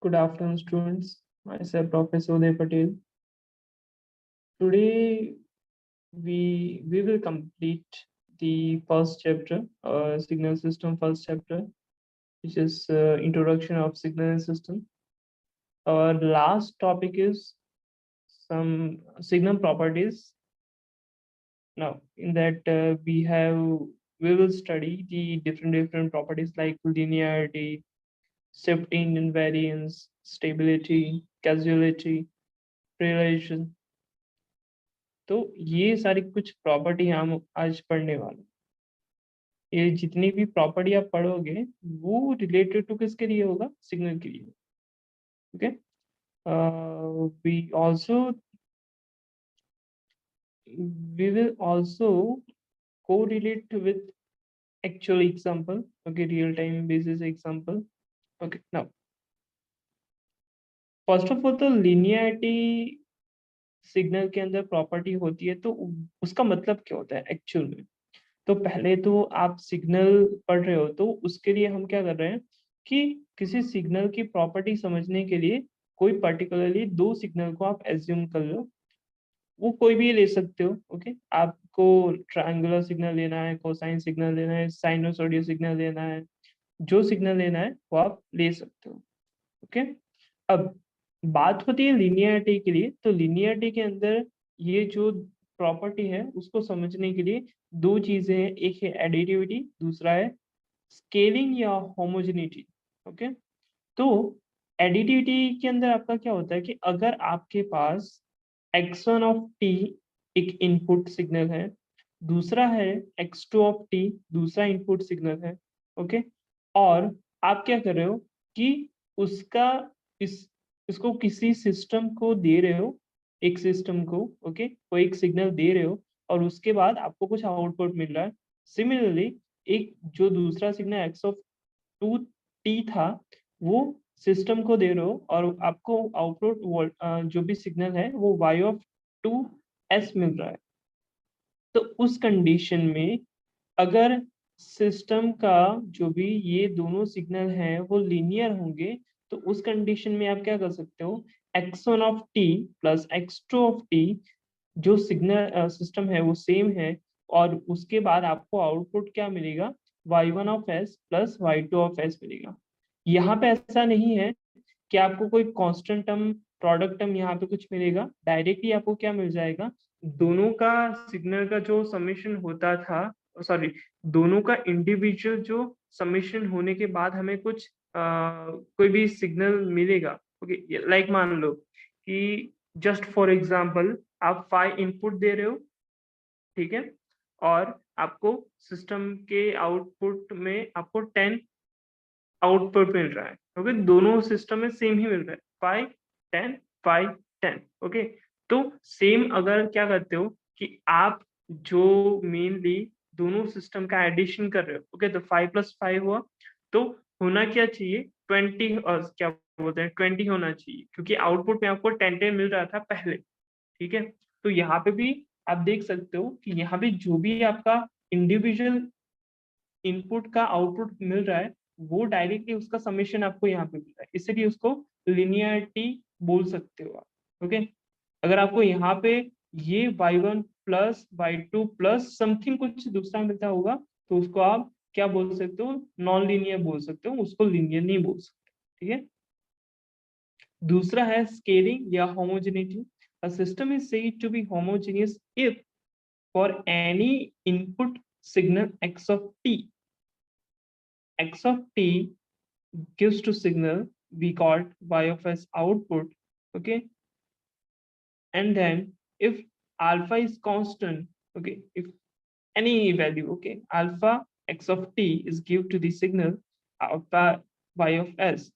Good afternoon, students. Myself, Professor Uday Patel. Today, we will complete the first chapter, signal system first chapter, which is introduction of signal system. Our last topic is some signal properties. Now, in that we will study the different properties like linearity, shifting invariance, stability, causality, relation. तो ये सारी कुछ property हम आज पढ़ने वाले हैं। ये जितनी भी प्रॉपर्टी आप पढ़ोगे वो रिलेटेड टू किसके लिए होगा? सिग्नल के लिए। Okay, we also we will also correlate with actual example. Okay, real time basis example. Okay, now first of all तो linearity सिग्नल के अंदर प्रॉपर्टी होती है, तो उसका मतलब क्या होता है एक्चुअल में? तो पहले तो आप सिग्नल पढ़ रहे हो तो उसके लिए हम क्या कर रहे हैं कि किसी सिग्नल की प्रॉपर्टी समझने के लिए कोई पर्टिकुलरली दो सिग्नल को आप एज्यूम कर लो। वो कोई भी ले सकते हो। ओके, आपको ट्रायंगुलर सिग्नल लेना है, कोसाइन सिग्नल लेना है, साइनोसॉइडल सिग्नल लेना है, जो सिग्नल लेना है वो आप ले सकते हो। ओके, अब बात होती है लिनियरिटी के लिए, तो लिनियरिटी के अंदर ये जो प्रॉपर्टी है उसको समझने के लिए दो चीजें हैं, एक है एडिटिविटी, दूसरा है स्केलिंग या होमोजेनिटी। ओके, तो एडिटिविटी के अंदर आपका क्या होता है कि अगर आपके पास x1 ऑफ t एक इनपुट सिग्नल है, दूसरा है x2 ऑफ t दूसरा इनपुट सिग्नल है। ओके, और आप क्या कर रहे हो कि उसका इस इसको किसी सिस्टम को दे रहे हो, एक सिस्टम को। ओके, वो एक सिग्नल दे रहे हो और उसके बाद आपको कुछ आउटपुट मिल रहा है। सिमिलरली एक जो दूसरा सिग्नल x ऑफ 2t था वो सिस्टम को दे रहे हो और आपको आउटपुट जो भी सिग्नल है वो y ऑफ 2s मिल रहा है। तो उस कंडीशन में अगर सिस्टम का जो भी ये दोनों सिग्नल हैं वो लीनियर होंगे, तो उस कंडीशन में आप क्या कर सकते हो, x1 of t plus x2 of t जो सिग्नल सिस्टम है वो सेम है, और उसके बाद आपको आउटपुट क्या मिलेगा, y1 of s plus y2 of s मिलेगा। यहाँ पे ऐसा नहीं है कि आपको कोई कांस्टेंट टर्म, प्रोडक्ट टर्म यहाँ पे कुछ मिलेगा, डायरेक्टली आपको क्या मिल जाएगा, दोनों का सिग्नल का जो समेशन होता था, सॉरी, दोनों का इंडिविजुअल जो समेशन होने के बाद हमें कुछ कोई भी सिग्नल मिलेगा। ओके, लाइक मान लो कि जस्ट फॉर एग्जांपल आप 5 इनपुट दे रहे हो, ठीक है, और आपको सिस्टम के आउटपुट में आपको 10 आउटपुट मिल रहा है। ओके, दोनों सिस्टम में सेम ही मिल रहा है, 5 10 5 10। ओके, तो सेम अगर क्या करते हो कि आप जो मेनली दोनों सिस्टम का एडिशन कर रहे हो, ओके, तो 5 प्लस 5 हुआ, तो होना क्या चाहिए, 20, और क्या बोलते हैं 20 होना चाहिए, क्योंकि आउटपुट में आपको 10 मिल रहा था पहले। ठीक है, तो यहाँ पे भी आप देख सकते हो कि यहाँ पे जो भी आपका इंडिविजुअल इनपुट का आउटपुट मिल रहा है वो डायरेक्टली उसका समेशन आपको यहाँ पे मिल रहा है, इसलिए उसको लिनियरिटी बोल सकते हो आप। ओके, अगर आपको यहाँ पे ये y1 plus y2 plus something कुछ दूसरा मिलता होगा तो उसको आप क्या बोल सकते हो, नॉन लीनियर बोल सकते हो, उसको लीनियर नहीं बोल सकते। ठीक है, दूसरा है स्केलिंग या homogeneity. A system is said to be homogeneous if for any input signal x of t, x of t gives to signal we called y of s output. Okay, and then if alpha is constant, okay, if any value, okay, alpha x of t is give to the signal alpha y of s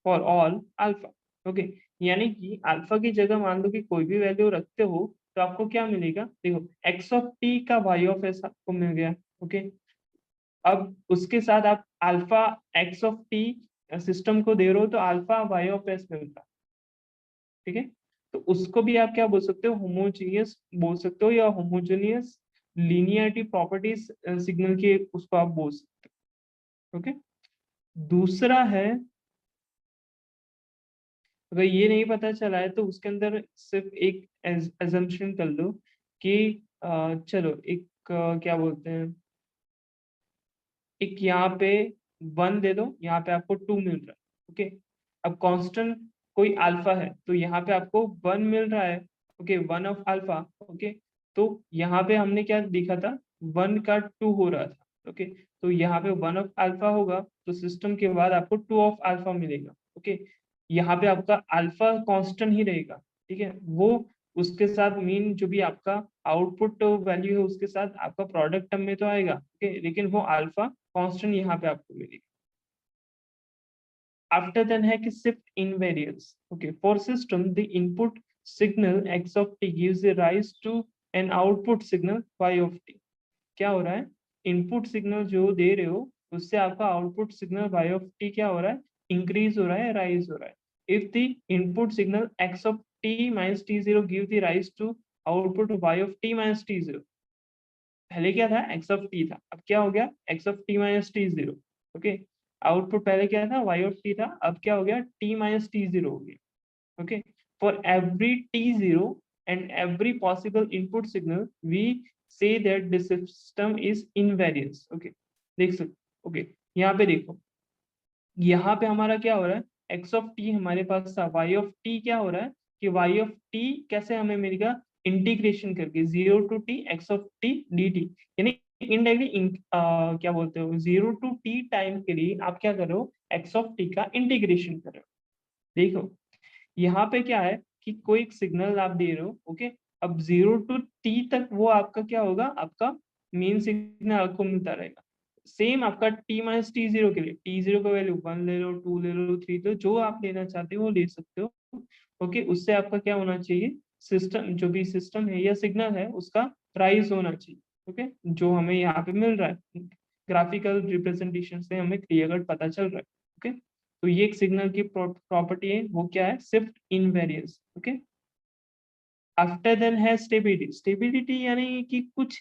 for all alpha. Okay, यानी कि alpha की जगह मान लो कि कोई भी value रखते हो तो आपको क्या मिलेगा, देखो x ऑफ t का y ऑफ s आपको मिल गया। ओके, अब उसके साथ आप alpha x of t system को दे रहे हो तो अल्फा y ऑफ s मिलता है। ठीक है, तो उसको भी आप क्या बोल सकते हो, होमोजीनियस बोल सकते हो, या होमोजीनियस लीनियरिटी प्रॉपर्टीज सिग्नल के उसको आप बोल सकते हो। ओके, दूसरा है अगर ये नहीं पता चला है तो उसके अंदर सिर्फ एक एजम्पशन कर लो कि चलो एक क्या बोलते हैं, एक यहाँ पे 1 दे दो, यहाँ पे आपको 2 मिल रहा है। ओके, अब कांस्टेंट कोई अल्फा है तो यहाँ पे आपको 1 मिल रहा है। Okay, 1 of alpha. ओके, तो यहाँ पे हमने क्या देखा था, 1 का 2 हो रहा था। ओके, तो यहाँ पे 1 ऑफ अल्फा होगा तो सिस्टम के बाद आपको 2 ऑफ अल्फा मिलेगा। ओके, यहाँ पे आपका अल्फा कांस्टेंट ही रहेगा। ठीक है, वो उसके साथ मीन जो भी आपका आउटपुट वैल्यू है उसके साथ आपका प्रोडक्ट टर्म में तो आएगा। ओके, लेकिन वो अल्फा कांस्टेंट यहाँ पे आपको मिलेगा। आफ्टर देन है कि shift invariance. Okay, for system the input signal x of t gives rise to an output signal y of t। क्या हो रहा है, इनपुट सिग्नल जो दे रहे हो उससे आपका output signal y of t क्या हो रहा है, इंक्रीज हो रहा है, राइज हो रहा है। If the input signal x of t minus t0 give the rise to output y of t minus t0। पहले क्या था, x of t था, अब क्या हो गया x of t minus t0। Okay, output पहले क्या था, y of t था, अब क्या हो गया t minus t0 हो गया। Okay, for every t0 and every possible input signal we say that the system is invariance। Okay, देख सकते। ओके, यहाँ पे देखो, यहाँ पे हमारा क्या हो रहा है, x ऑफ टी हमारे पास था, y ऑफ टी क्या हो रहा है कि y ऑफ टी कैसे हमें मिलेगा, इंटीग्रेशन करके 0 to t x of t d t, यानी इनडायरेक्टली क्या बोलते हो, 0 टू टी टाइम के लिए आप क्या कर रहे हो, x ऑफ टी का इंटीग्रेशन कर रहे हो। देखो यहाँ पे क्या है कि कोई एक सिग्नल आप दे रहे हो। ओके, अब 0 टू टी तक वो आपका क्या होगा, आपका मेन सिग्नल आपको मिलता रहेगा। सेम आपका टी माइनस टी0 के लिए, टी0 का वैल्यू 1 ले लो, 2 ले लो, 3 ले लो, जो आप लेना चाहते हो वो ले सकते हो। ओके, उससे आपका क्या होना चाहिए, सिस्टम जो भी सिस्टम है या सिग्नल है उसका राइज होना चाहिए। ओके, जो हमें यहाँ पे मिल रहा है ग्राफिकल रिप्रेजेंटेशन से हमें क्लियर कट पता चल रहा है। ओके, तो ये एक सिग्नल की प्रॉपर्टी है, वो क्या है, shift invariance. Okay, after then है स्टेबिलिटी। स्टेबिलिटी यानी कि कुछ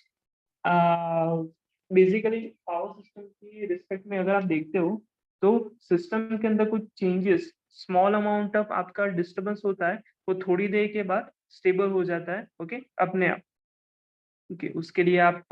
बेसिकली पावर सिस्टम की रिस्पेक्ट में अगर आप देखते हो तो सिस्टम के अंदर कुछ चेंजेस, स्मॉल अमाउंट ऑफ आपका डिस्टरबेंस होता है, वो थोड़ी देर के बाद स्टेबल हो जाता है। ओके, अपने आप। ओके, उसके लिए आप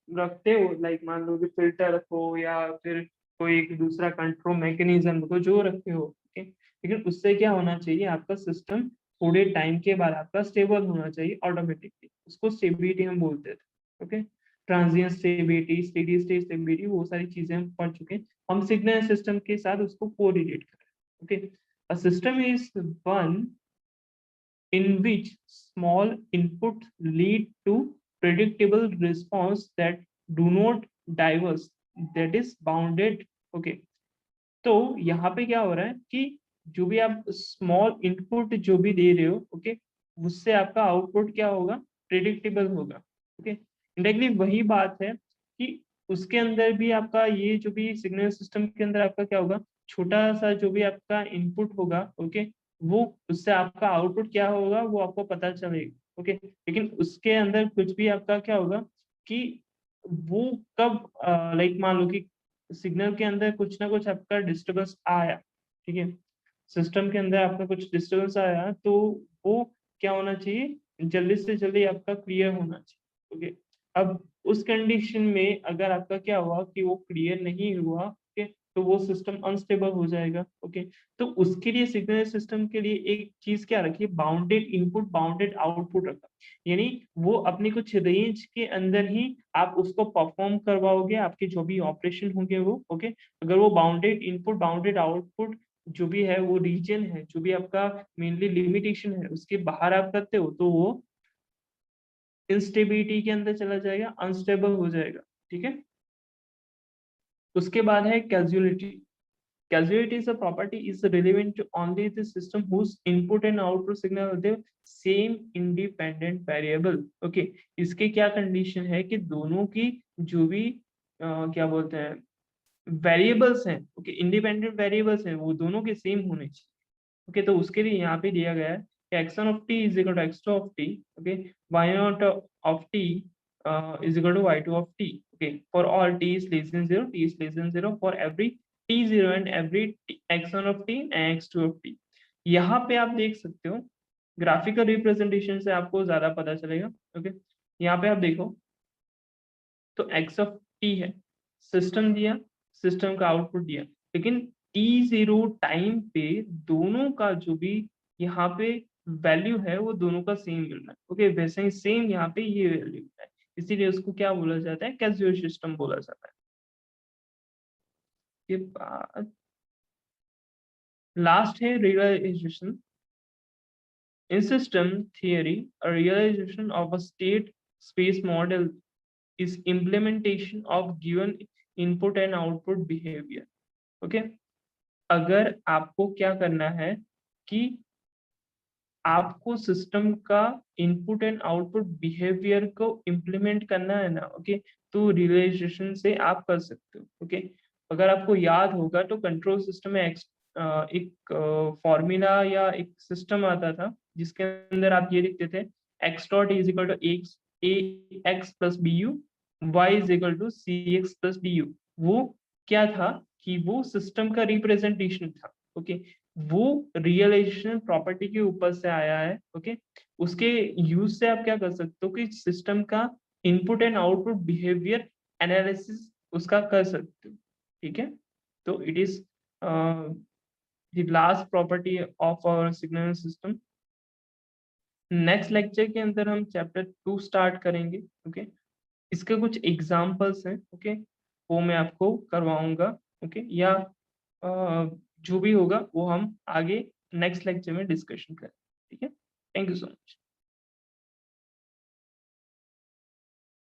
रखते हो, लाइक मान लो कि फिल्टर रखो या फिर कोई एक दूसरा कंट्रोल मैकेनिज्म रखो जो रखे हो। ओके, लेकिन उससे क्या होना चाहिए, आपका सिस्टम थोड़े टाइम के बाद आपका स्टेबल होना चाहिए ऑटोमेटिकली, उसको स्टेबिलिटी हम बोलते थे। Okay, transient stability, steady state stability, वो सारी चीजें हम पढ़ चुके हैं। हम सिग्नल सिस्टम के साथ उसको कोरिलेट करें। Okay, a system is one in which small inputs lead to predictable response that do not diverse, that is bounded। okay, तो यहाँ पे क्या हो रहा है कि जो भी आप स्मॉल इनपुट जो भी दे रहे हो, ओके, उससे आपका आउटपुट क्या होगा, प्रिडिक्टेबल होगा। ओके, इंडायरेक्टली वही बात है कि उसके अंदर भी आपका ये जो भी सिग्नल सिस्टम के अंदर आपका क्या होगा, छोटा सा जो भी आपका इनपुट होगा, ओके, वो उससे आपका आउटपुट क्या होगा वो आपको पता चलेगा। ओके, लेकिन उसके अंदर कुछ भी आपका क्या होगा कि वो कब लाइक मान लो कि सिग्नल के अंदर कुछ ना कुछ आपका डिस्टरबेंस आया, ठीक है, सिस्टम के अंदर आपका कुछ डिस्टरबेंस आया तो वो क्या होना चाहिए, जल्दी से जल्दी आपका क्लियर होना चाहिए। ओके, अब उस कंडीशन में अगर आपका क्या हुआ कि वो क्लियर नहीं हुआ, ओके, तो वो सिस्टम अनस्टेबल हो जाएगा। ओके, तो उसके लिए सिग्नल सिस्टम के लिए एक चीज क्या रखिए, बाउंडेड इनपुट बाउंडेड आउटपुट रखा, यानी वो अपनी कुछ रेंज के अंदर ही आप उसको परफॉर्म करवाओगे, आपके जो भी ऑपरेशन होंगे वो। ओके, अगर वो बाउंडेड इनपुट बाउंडेड आउटपुट जो भी है वो रीजन है, जो भी आपका मेनली लिमिटेशन है उसके बाहर आप करते हो तो वो इंस्टेबिलिटी के अंदर चला जाएगा, अनस्टेबल हो जाएगा। ठीक है, उसके बाद है casualty. Causality is a property is relevant to only the system whose input and output signal are the same independent variable। Okay, इसके क्या कंडीशन है कि दोनों की जो भी क्या बोलते हैं वेरिएबल्स हैं, ओके, इंडिपेंडेंट वेरिएबल्स हैं, वो दोनों के सेम होने चाहिए। ओके, तो उसके लिए यहाँ पे दिया गया है कि x1 of t is equal to x2 of t, okay, y0 of t is equal to y2 of t, okay, for all t is less than 0, t is less than 0 for every t0 and every x1 of t and x2 of t। यहाँ पे आप देख सकते हो, graphical representation से आपको ज्यादा पता चलेगा। ओके, यहाँ पे आप देखो तो एक्स ऑफ टी है, सिस्टम दिया, सिस्टम का आउटपुट दिया, लेकिन t0 टाइम पे दोनों का जो भी यहाँ पे वैल्यू है वो दोनों का सेम मिल रहा है। ओके, वैसे ही सेम यहाँ पे ये वैल्यू है, इसीलिए उसको क्या बोला जाता है, कैजुअल सिस्टम बोला जाता है। के बाद लास्ट है realisation. In system theory, a realization of a state space model is implementation of given input and output behavior. Okay? अगर आपको क्या करना है कि आपको सिस्टम का इनपुट एंड आउटपुट बिहेवियर को इम्प्लीमेंट करना है ना, ओके, तो रियलाइजेशन से आप कर सकते हो। ओके, अगर आपको याद होगा तो कंट्रोल सिस्टम में एक फॉर्मूला या एक सिस्टम आता था जिसके अंदर आप ये लिखते थे x dot is equal to a x plus b u, y is equal to c x plus d u. वो क्या था कि वो सिस्टम का रिप्रेजेंटेशन था। ओके, वो रियलाइजेशन प्रॉपर्टी के ऊपर से आया है। ओके, उसके यूज से आप क्या कर सकते हो कि सिस्टम का input and output behaviour analysis उसका कर सकते हो। ठीक है, तो it is the last property of our signal system. Next lecture के अंदर हम चैप्टर 2 स्टार्ट करेंगे। ओके, इसके कुछ एग्जाम्पल्स हैं। ओके, वो मैं आपको करवाऊंगा। ओके, या जो भी होगा वो हम आगे नेक्स्ट लेक्चर में डिस्कशन करें। ठीक है, थैंक यू सो मच।